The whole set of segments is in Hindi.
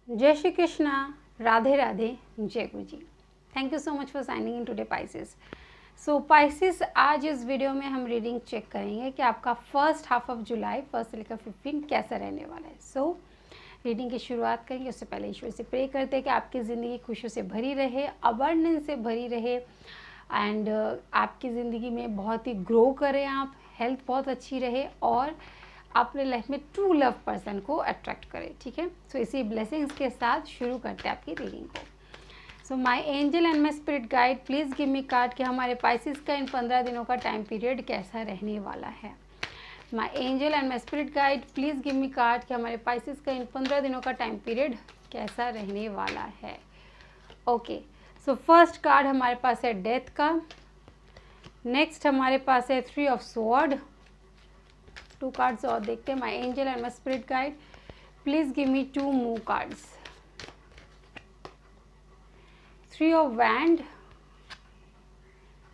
जय श्री कृष्णा, राधे राधे, जय गुरु जी। Thank you so much for signing in today Pisces. So Pisces, आज इस वीडियो में हम रीडिंग चेक करेंगे कि आपका फर्स्ट हाफ ऑफ जुलाई 1 से लेकर 15 कैसा रहने वाला है। सो रीडिंग की शुरुआत करेंगे। उससे पहले ईश्वर से प्रे करते हैं कि आपकी ज़िंदगी खुशियों से भरी रहे, अबंडेंस से भरी रहे एंड आपकी ज़िंदगी में बहुत ही ग्रो करें आप, हेल्थ बहुत अच्छी रहे और अपने लाइफ में ट्रू लव पर्सन को अट्रैक्ट करें। ठीक है, सो इसी ब्लेसिंग्स के साथ शुरू करते हैं आपकी रीडिंग को। So my angel and my spirit guide, please give me card कि हमारे पाइसेस का इन 15 दिनों का टाइम पीरियड कैसा रहने वाला है। My angel and my spirit guide, please give me card कि हमारे पाइसेस का इन 15 दिनों का टाइम पीरियड कैसा रहने वाला है। ओके, सो फर्स्ट कार्ड हमारे पास है डेथ का। नेक्स्ट हमारे पास है 3 ऑफ स्वॉर्ड। 2 कार्ड्स और देखते हैं। My angel and my spirit guide, please give me 2 more cards. 3 of wand,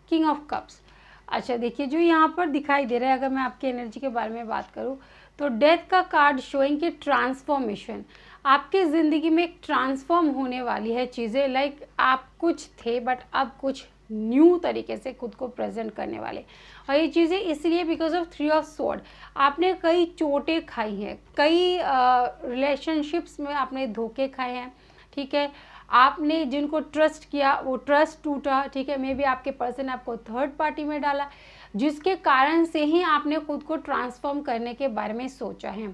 king of cups. अच्छा देखिए, जो यहाँ पर दिखाई दे रहा है, अगर मैं आपकी एनर्जी के बारे में बात करूँ तो डेथ का कार्ड शोइंग कि ट्रांसफॉर्मेशन, आपकी ज़िंदगी में एक ट्रांसफॉर्म होने वाली है चीज़ें। लाइक आप कुछ थे बट अब कुछ न्यू तरीके से खुद को प्रेजेंट करने वाले। और ये चीज़ें इसलिए बिकॉज ऑफ 3 ऑफ स्वॉर्ड, आपने कई चोटें खाई हैं, कई रिलेशनशिप्स में आपने धोखे खाए हैं। ठीक है, आपने जिनको ट्रस्ट किया वो ट्रस्ट टूटा। ठीक है, मे बी आपके पर्सन ने आपको थर्ड पार्टी में डाला, जिसके कारण से ही आपने खुद को ट्रांसफॉर्म करने के बारे में सोचा है।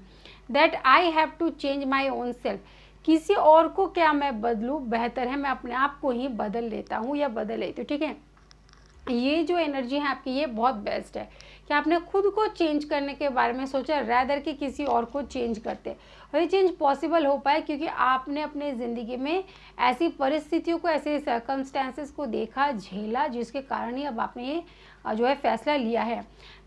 That I have to change my own self, किसी और को क्या मैं बदलूँ, बेहतर है मैं अपने आप को ही बदल लेता हूँ या बदल लेती हूँ। ठीक है, ये जो एनर्जी है आपकी, ये बहुत बेस्ट है कि आपने खुद को चेंज करने के बारे में सोचा रैदर कि किसी और को चेंज करते। और ये चेंज पॉसिबल हो पाए क्योंकि आपने अपने ज़िंदगी में ऐसी परिस्थितियों को, ऐसे सर्कमस्टेंसेस को देखा, झेला, जिसके कारण ही अब आपने ये जो है फैसला लिया है।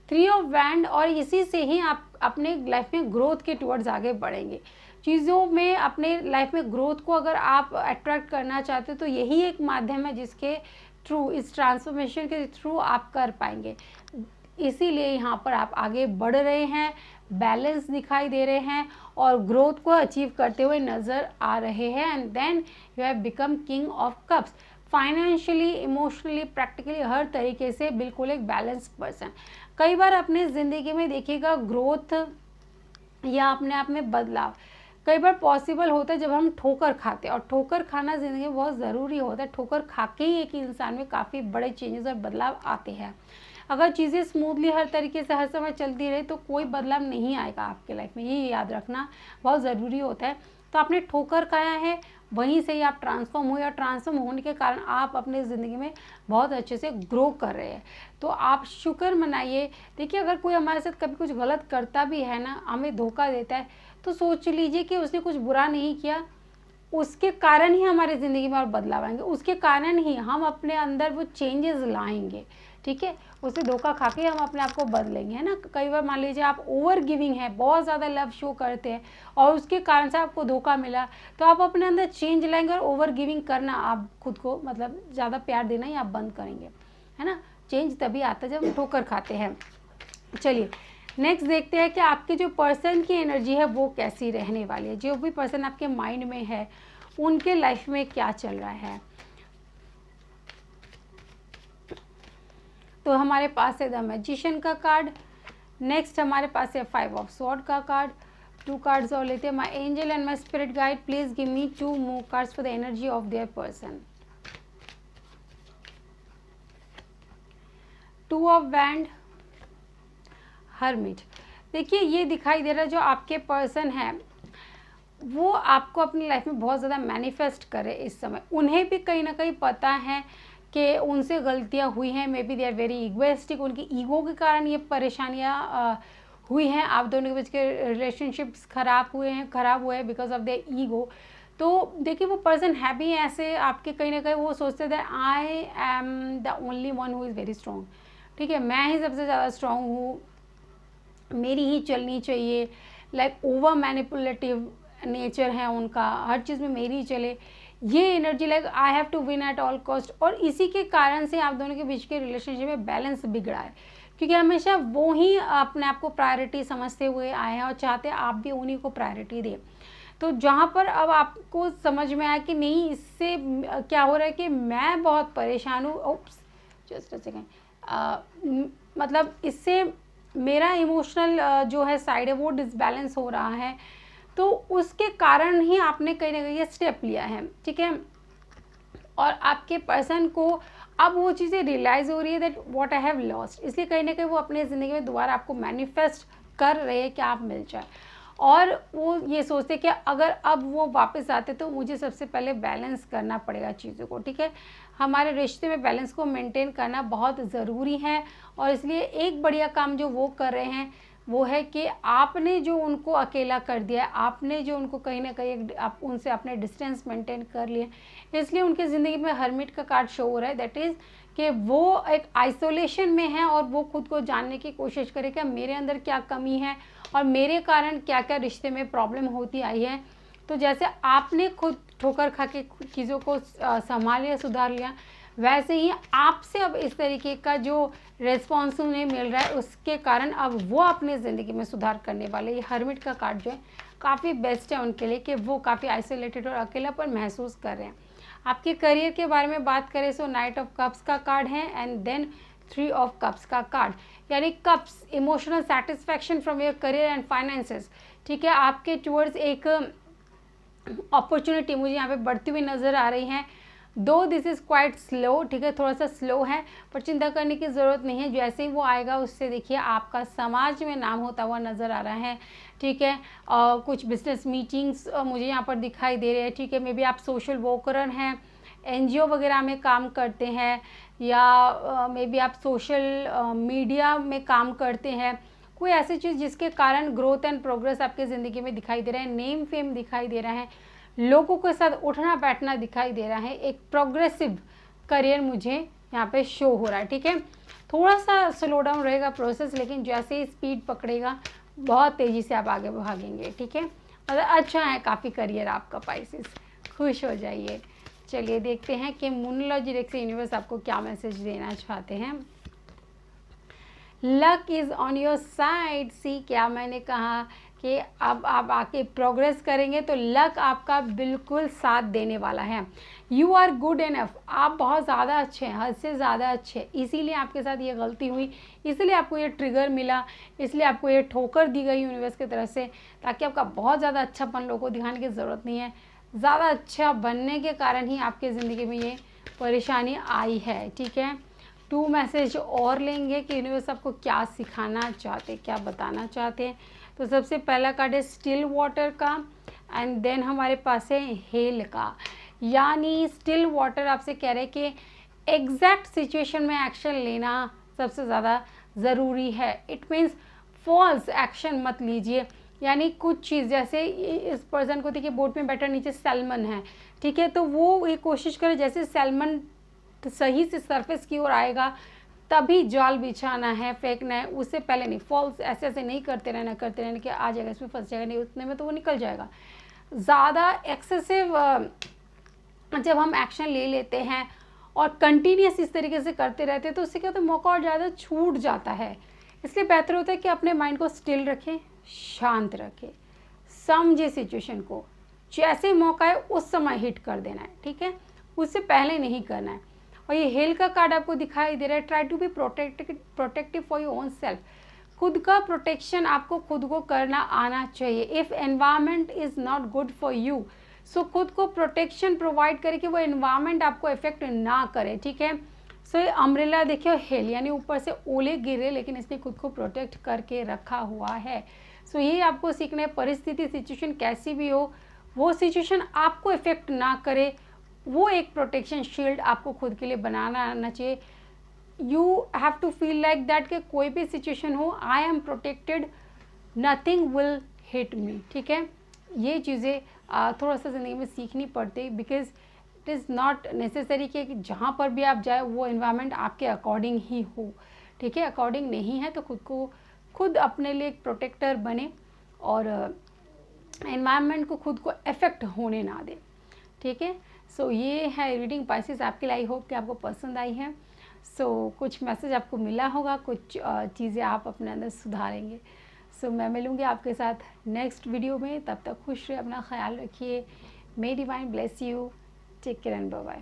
3 ऑफ वैंड, और इसी से ही आप अपने लाइफ में ग्रोथ के टुवर्ड्स आगे बढ़ेंगे। चीज़ों में अपने लाइफ में ग्रोथ को अगर आप अट्रैक्ट करना चाहते हो तो यही एक माध्यम है जिसके थ्रू, इस ट्रांसफॉर्मेशन के थ्रू आप कर पाएंगे। इसीलिए यहाँ पर आप आगे बढ़ रहे हैं, बैलेंस दिखाई दे रहे हैं और ग्रोथ को अचीव करते हुए नज़र आ रहे हैं। And then you have become king of cups. Financially, emotionally, practically हर तरीके से बिल्कुल एक बैलेंस पर्सन। कई बार अपने ज़िंदगी में देखिएगा ग्रोथ या अपने आप में बदलाव कई बार पॉसिबल होता है जब हम ठोकर खाते हैं, और ठोकर खाना ज़िंदगी में बहुत ज़रूरी होता है। ठोकर खा के ही एक इंसान में काफ़ी बड़े चेंजेस और बदलाव आते हैं। अगर चीज़ें स्मूथली हर तरीके से हर समय चलती रहे तो कोई बदलाव नहीं आएगा आपके लाइफ में, ये याद रखना बहुत ज़रूरी होता है। तो आपने ठोकर खाया है, वहीं से ही आप ट्रांसफॉर्म हुए, और ट्रांसफॉर्म होने के कारण आप अपने ज़िंदगी में बहुत अच्छे से ग्रो कर रहे हैं। तो आप शुक्र मनाइए। देखिए, अगर कोई हमारे साथ कभी कुछ गलत करता भी है ना, हमें धोखा देता है, तो सोच लीजिए कि उसने कुछ बुरा नहीं किया, उसके कारण ही हमारी ज़िंदगी में और बदलाव आएंगे, उसके कारण ही हम अपने अंदर वो चेंजेस लाएंगे। ठीक है, उसे धोखा खा के हम अपने आप को बदलेंगे, है ना। कई बार मान लीजिए आप ओवर गिविंग है, बहुत ज़्यादा लव शो करते हैं और उसके कारण से आपको धोखा मिला, तो आप अपने अंदर चेंज लाएंगे और ओवर गिविंग करना, आप खुद को मतलब ज़्यादा प्यार देना ही आप बंद करेंगे, है ना। चेंज तभी आता है जब हम ठोकर खाते हैं। चलिए नेक्स्ट देखते हैं कि आपके जो पर्सन की एनर्जी है वो कैसी रहने वाली है। जो भी पर्सन आपके माइंड में है उनके लाइफ में क्या चल रहा है। तो हमारे पास है द मैजिशियन का कार्ड। नेक्स्ट हमारे पास है 5 ऑफ स्वॉर्ड का कार्ड। 2 कार्ड्स और लेते हैं। My angel and my spirit guide, please give me 2 more cards for the energy of their person. 2 of wand, hermit. देखिए, ये दिखाई दे रहा है जो आपके पर्सन है वो आपको अपनी लाइफ में बहुत ज़्यादा मैनिफेस्ट करे इस समय। उन्हें भी कहीं ना कहीं पता है कि उनसे गलतियां हुई हैं, may be they are very egoistic, उनकी ईगो के कारण ये परेशानियां हुई हैं। आप दोनों के बीच के रिलेशनशिप्स खराब हुए हैं बिकॉज ऑफ देयर ईगो। तो देखिए, वो पर्सन है भी ऐसे आपके, कहीं ना कहीं वो सोचते थे I am the only one who is very strong. ठीक है, मैं ही सबसे ज़्यादा स्ट्रॉन्ग हूँ, मेरी ही चलनी चाहिए। लाइक ओवर मैनिपुलेटिव नेचर है उनका, हर चीज़ में मेरी चले, ये energy. Like I have to win at all cost. और इसी के कारण से आप दोनों के बीच के रिलेशनशिप में बैलेंस बिगड़ा है, क्योंकि हमेशा वो ही अपने आप को प्रायोरिटी समझते हुए आए हैं और चाहते हैं आप भी उन्हीं को प्रायोरिटी दें। तो जहाँ पर अब आपको समझ में आया कि नहीं, इससे क्या हो रहा है कि मैं बहुत परेशान हूँ, ओप्स जस्ट अ सेकेंड, मतलब इससे मेरा इमोशनल जो है साइड है वो डिसबैलेंस हो रहा है, तो उसके कारण ही आपने कहीं ना कहीं ये स्टेप लिया है, ठीक है। और आपके पर्सन को अब वो चीज़ें रियलाइज़ हो रही है that what I have lost, इसलिए कहीं ना कहीं वो अपने ज़िंदगी में दोबारा आपको मैनिफेस्ट कर रहे हैं कि आप मिल जाए। और वो ये सोचते कि अगर अब वो वापस आते तो मुझे सबसे पहले बैलेंस करना पड़ेगा चीज़ों को, ठीक है। हमारे रिश्ते में बैलेंस को मेंटेन करना बहुत ज़रूरी है, और इसलिए एक बढ़िया काम जो वो कर रहे हैं वो है कि आपने जो उनको अकेला कर दिया, आपने जो उनको कहीं ना कहीं आप उनसे अपने डिस्टेंस मेंटेन कर लिए, इसलिए उनकी ज़िंदगी में हर्मिट का कार्ड शो हो रहा है। दैट इज़ कि वो एक आइसोलेशन में है और वो खुद को जानने की कोशिश करे कि मेरे अंदर क्या कमी है और मेरे कारण क्या क्या रिश्ते में प्रॉब्लम होती आई है। तो जैसे आपने खुद ठोकर खा के चीज़ों को संभाल लिया, सुधार लिया, वैसे ही आपसे अब इस तरीके का जो रिस्पॉन्स उन्हें मिल रहा है उसके कारण अब वो अपने ज़िंदगी में सुधार करने वाले। ये हर्मिट का कार्ड जो है काफ़ी बेस्ट है उनके लिए कि वो काफ़ी आइसोलेटेड और अकेलापन महसूस कर रहे हैं। आपके करियर के बारे में बात करें तो नाइट ऑफ कप्स का कार्ड है एंड देन 3 ऑफ कप्स का कार्ड, यानी cups emotional satisfaction from your career and finances, ठीक है। आपके टूवर्ड्स एक अपॉर्चुनिटी मुझे यहाँ पे बढ़ती हुई नज़र आ रही है, दो दिस इज़ क्वाइट स्लो, ठीक है, थोड़ा सा स्लो है, पर चिंता करने की ज़रूरत नहीं है। जैसे ही वो आएगा उससे देखिए आपका समाज में नाम होता हुआ नज़र आ रहा है, ठीक है। कुछ बिजनेस मीटिंग्स मुझे यहाँ पर दिखाई दे रहे हैं, ठीक है। मे बी आप सोशल वर्कर हैं, एनजीओ वगैरह में काम करते हैं, या मे बी आप सोशल मीडिया में काम करते हैं, कोई ऐसी चीज़ जिसके कारण ग्रोथ एंड प्रोग्रेस आपके ज़िंदगी में दिखाई दे रहा है, नेम फेम दिखाई दे रहा है, लोगों के साथ उठना बैठना दिखाई दे रहा है, एक प्रोग्रेसिव करियर मुझे यहाँ पे शो हो रहा है, ठीक है। थोड़ा सा स्लो डाउन रहेगा प्रोसेस, लेकिन जैसे ही स्पीड पकड़ेगा बहुत तेज़ी से आप आगे भागेंगे, ठीक है। मतलब अच्छा है काफ़ी करियर आपका पाइसेस, खुश हो जाइए। चलिए देखते हैं कि मूनलॉजी रेक से यूनिवर्स आपको क्या मैसेज देना चाहते हैं। Luck is on your side, see क्या मैंने कहा कि अब आप आके प्रोग्रेस करेंगे तो लक आपका बिल्कुल साथ देने वाला है। यू आर गुड इनफ, आप बहुत ज़्यादा अच्छे हैं, हद से ज़्यादा अच्छे, इसीलिए आपके साथ ये गलती हुई, इसलिए आपको ये ट्रिगर मिला, इसलिए आपको ये ठोकर दी गई यूनिवर्स की तरफ से, ताकि आपका बहुत ज़्यादा अच्छापन लोगों को दिखाने की ज़रूरत नहीं है। ज़्यादा अच्छा बनने के कारण ही आपके ज़िंदगी में ये परेशानी आई है, ठीक है। 2 मैसेज और लेंगे कि यूनिवर्स आपको क्या सिखाना चाहते, क्या बताना चाहते हैं। तो सबसे पहला कार्ड है स्टिल वाटर का एंड देन हमारे पास है हेल का, यानी स्टिल वाटर आपसे कह रहे हैं कि एग्जैक्ट सिचुएशन में एक्शन लेना सबसे ज़्यादा ज़रूरी है। इट मीन्स फॉल्स एक्शन मत लीजिए, यानी कुछ चीज़ जैसे इस पर्सन को देखिए बोट में बैठा नीचे सैल्मन है, ठीक है, तो वो ये कोशिश करे जैसे सैल्मन सही से सरफेस की ओर आएगा तभी जाल बिछाना है, फेंकना है, उससे पहले नहीं। फॉल्स ऐसे ऐसे नहीं करते रहना कि आ जाएगा इसमें फंस जाएगा, नहीं उतने में तो वो निकल जाएगा। ज़्यादा एक्सेसिव जब हम एक्शन ले लेते हैं और कंटिन्यूस इस तरीके से करते रहते हैं तो उससे क्या होता है, मौका और ज़्यादा छूट जाता है। इसलिए बेहतर होता है कि अपने माइंड को स्टिल रखें, शांत रखें, समझे सिचुएशन को, जैसे मौका है उस समय हिट कर देना है, ठीक है, उससे पहले नहीं करना है। और ये हेल का कार्ड आपको दिखाई दे रहा है, try to be protective for your own self, खुद का प्रोटेक्शन आपको खुद को करना आना चाहिए। If environment is not good for you, so खुद को प्रोटेक्शन प्रोवाइड करे कि वो एनवायरनमेंट आपको इफेक्ट ना करे, ठीक है। सो ये अम्ब्रेला देखिए हेल, यानी ऊपर से ओले गिरे लेकिन इसने खुद को प्रोटेक्ट करके रखा हुआ है। सो ये आपको सीखना है, परिस्थिति सिचुएशन कैसी भी हो वो सिचुएशन आपको इफेक्ट ना करे, वो एक प्रोटेक्शन शील्ड आपको खुद के लिए बनाना आना चाहिए। You have to feel like that कि कोई भी सिचुएशन हो, I am protected, nothing will hit me, ठीक है। ये चीज़ें थोड़ा सा ज़िंदगी में सीखनी पड़ती, because it is not necessary कि जहाँ पर भी आप जाए वो इन्वायरमेंट आपके अकॉर्डिंग ही हो, ठीक है। अकॉर्डिंग नहीं है तो खुद अपने लिए एक प्रोटेक्टर बने और एनवायरनमेंट को खुद को इफेक्ट होने ना दे, ठीक है। सो ये है रीडिंग पाइसेस आपके लिए। आई होप कि आपको पसंद आई है। सो कुछ मैसेज आपको मिला होगा, कुछ चीज़ें आप अपने अंदर सुधारेंगे। सो मैं मिलूँगी आपके साथ नेक्स्ट वीडियो में। तब तक खुश रहिए, अपना ख्याल रखिए। May divine bless you. Take care and bye bye.